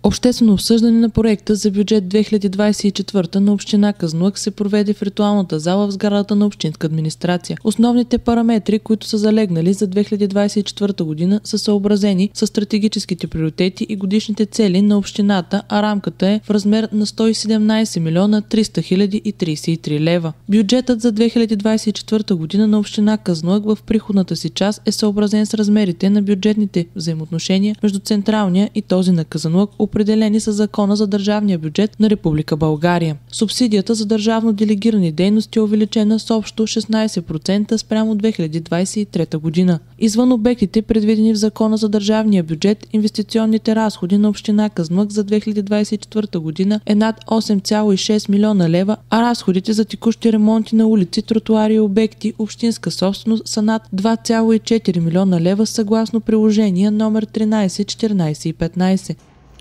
Обществено обсъждане на проекта за бюджет 2024 на община Казанлък се проведе в ритуалната зала в сградата на общинска администрация. Основните параметри, които са залегнали за 2024 година, са съобразени с стратегическите приоритети и годишните цели на общината, а рамката е в размер на 117 милиона 300 хиляди и 33 лева. Бюджетът за 2024 година на община Казанлък в приходната си част е съобразен с размерите на бюджетните взаимоотношения между централния и този на Казанлък, определени с Закона за държавния бюджет на Република България. Субсидията за държавно делегирани дейности е увеличена с общо 16% спрямо 2023 година. Извън обектите, предвидени в Закона за държавния бюджет, инвестиционните разходи на община Казанлък за 2024 година е над 8,6 милиона лева, а разходите за текущи ремонти на улици, тротуари и обекти общинска собственост са над 2,4 милиона лева съгласно приложения номер 13, 14 и 15.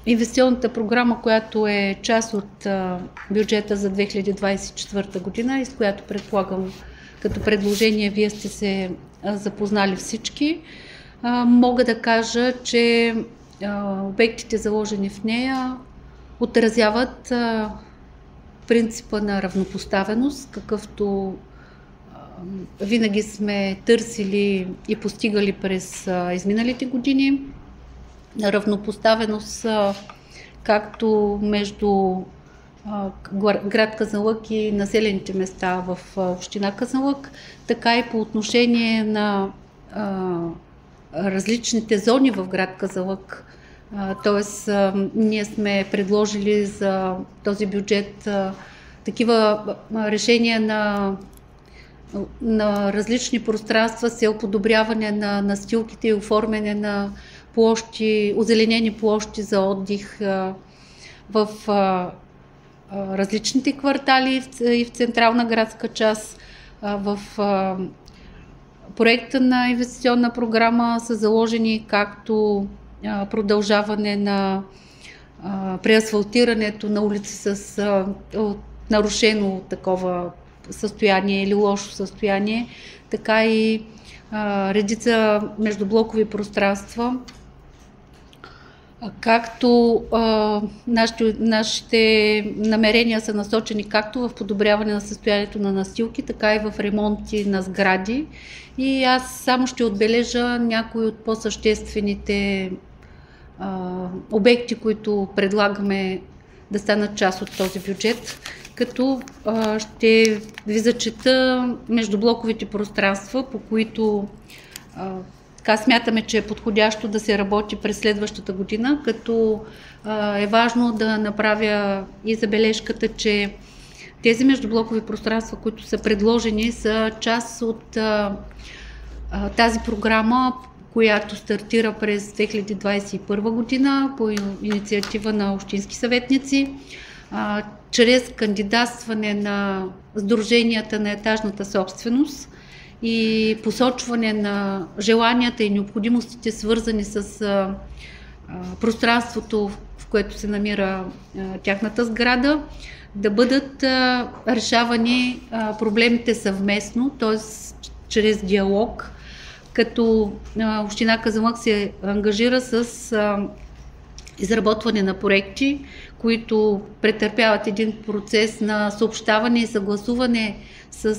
Инвестиционната програма, която е част от бюджета за 2024 година и с която предполагам като предложение вие сте се запознали всички, мога да кажа, че обектите заложени в нея отразяват принципа на равнопоставеност, какъвто винаги сме търсили и постигали през изминалите години. Равнопоставеност както между град Казанлък и населените места в община Казанлък, така и по отношение на различните зони в град Казанлък. Тоест, ние сме предложили за този бюджет такива решения на различни пространства с цел подобряване на настилките и оформяне на площи, озеленени площи за отдих в различните квартали и в централна градска част. В проекта на инвестиционна програма са заложени както продължаване на преасфалтирането на улици с нарушено такова състояние или лошо състояние, така и редица междублокови пространства, както нашите намерения са насочени както в подобряване на състоянието на настилки, така и в ремонти на сгради. И аз само ще отбележа някои от по-съществените обекти, които предлагаме да станат част от този бюджет, като ще ви зачета междублоковите пространства, по които смятаме, че е подходящо да се работи през следващата година, като е важно да направя и забележката, че тези междублокови пространства, които са предложени, са част от тази програма, която стартира през 2021 година по инициатива на общински съветници, чрез кандидатстване на сдруженията на етажната собственост и посочване на желанията и необходимостите, свързани с пространството, в което се намира тяхната сграда, да бъдат решавани проблемите съвместно, т.е. чрез диалог, като община Казанлък се ангажира с изработване на проекти, които претърпяват един процес на съобщаване и съгласуване с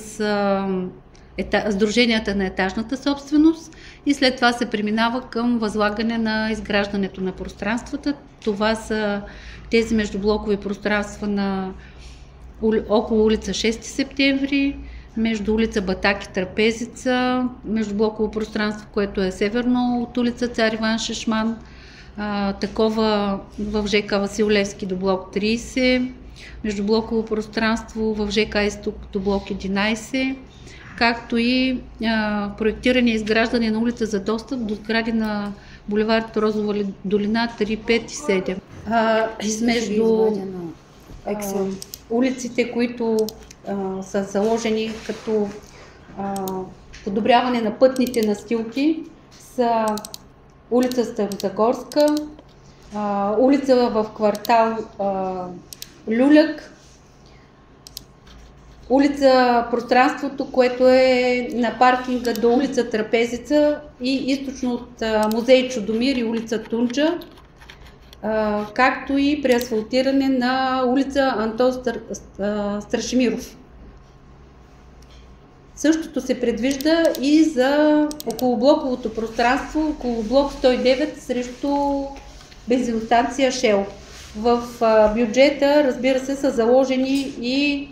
сдруженията на етажната собственост и след това се преминава към възлагане на изграждането на пространствата. Това са тези междублокови пространства около улица 6 септември, между улица Батак и Трапезица, междублоково пространство, което е северно от улица Цар Иван Шишман, такова в ЖК Васил Левски до блок 30, междублоково пространство в ЖК Изток до блок 11, както и проектиране и изграждане на улица за достъп до сгради на булевард Розова долина 3, 5 и 7. Измежду улиците, които са заложени като подобряване на пътните настилки, са улица Старозагорска, улица в квартал Люляк, улица пространството, което е на паркинга до улица Трапезица и източно от музей Чудомир и улица Тунджа, както и преасфалтиране на улица Антон Страшимиров. Същото се предвижда и за околоблоковото пространство, около блок 109 срещу бензиностанция Shell. В бюджета, разбира се, са заложени и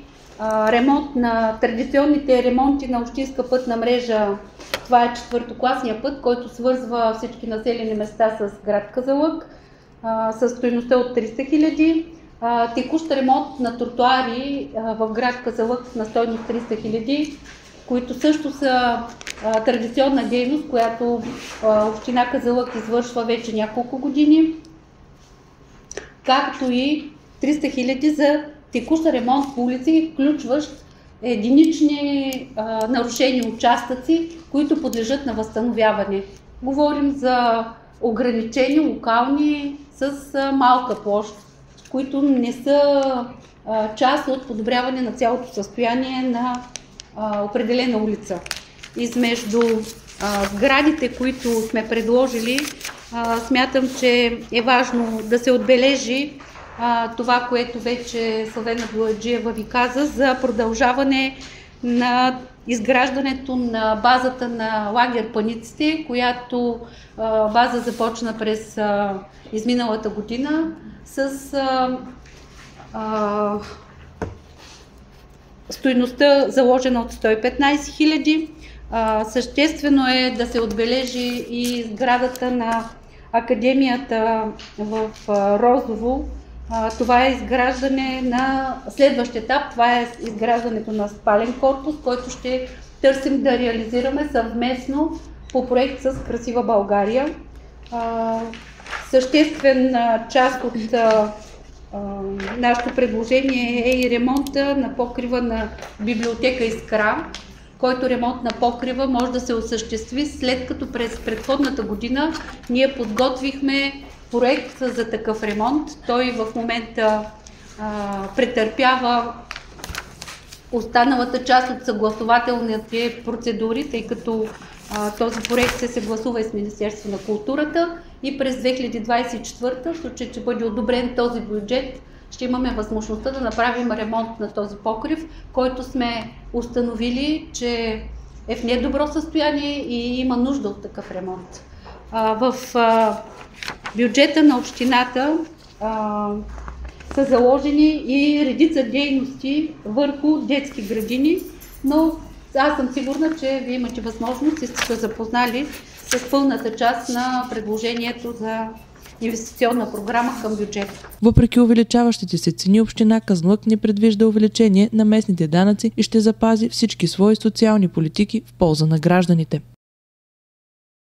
ремонт на традиционните ремонти на общинска пътна мрежа. Това е четвъртокласния път, който свързва всички населени места с град Казанлък, със стойността от 300 хиляди. Текущ ремонт на тротуари в град Казанлък на стойност 300 хиляди, които също са традиционна дейност, която община Казанлък извършва вече няколко години, както и 300 хиляди за текущ ремонт по улици, включващ единични нарушени участъци, които подлежат на възстановяване. Говорим за ограничени, локални, с малка площ, които не са част от подобряване на цялото състояние на определена улица. Измежду сградите, които сме предложили, смятам, че е важно да се отбележи това, което вече Славена Бояджиева ви каза за продължаване на изграждането на базата на лагер Паниците, която база започна през изминалата година с стойността заложена от 115 хиляди. Съществено е да се отбележи и сградата на Академията в Розово. Това е изграждане на следващ етап, това е изграждането на спален корпус, който ще търсим да реализираме съвместно по проект с Красива България. Съществена част от нашето предложение е и ремонта на покрива на библиотека Искра, който ремонт на покрива може да се осъществи след като през предходната година ние подготвихме проект за такъв ремонт. Той в момента претърпява останалата част от съгласователните процедури, тъй като този проект се съгласува и с Министерство на културата и през 2024, в случай, че бъде одобрен този бюджет, ще имаме възможността да направим ремонт на този покрив, който сме установили, че е в недобро състояние и има нужда от такъв ремонт. В бюджета на общината са заложени и редица дейности върху детски градини, но аз съм сигурна, че вие имате възможност и сте се запознали с пълната част на предложението за инвестиционна програма към бюджета. Въпреки увеличаващите се цени, община Казанлък не предвижда увеличение на местните данъци и ще запази всички свои социални политики в полза на гражданите.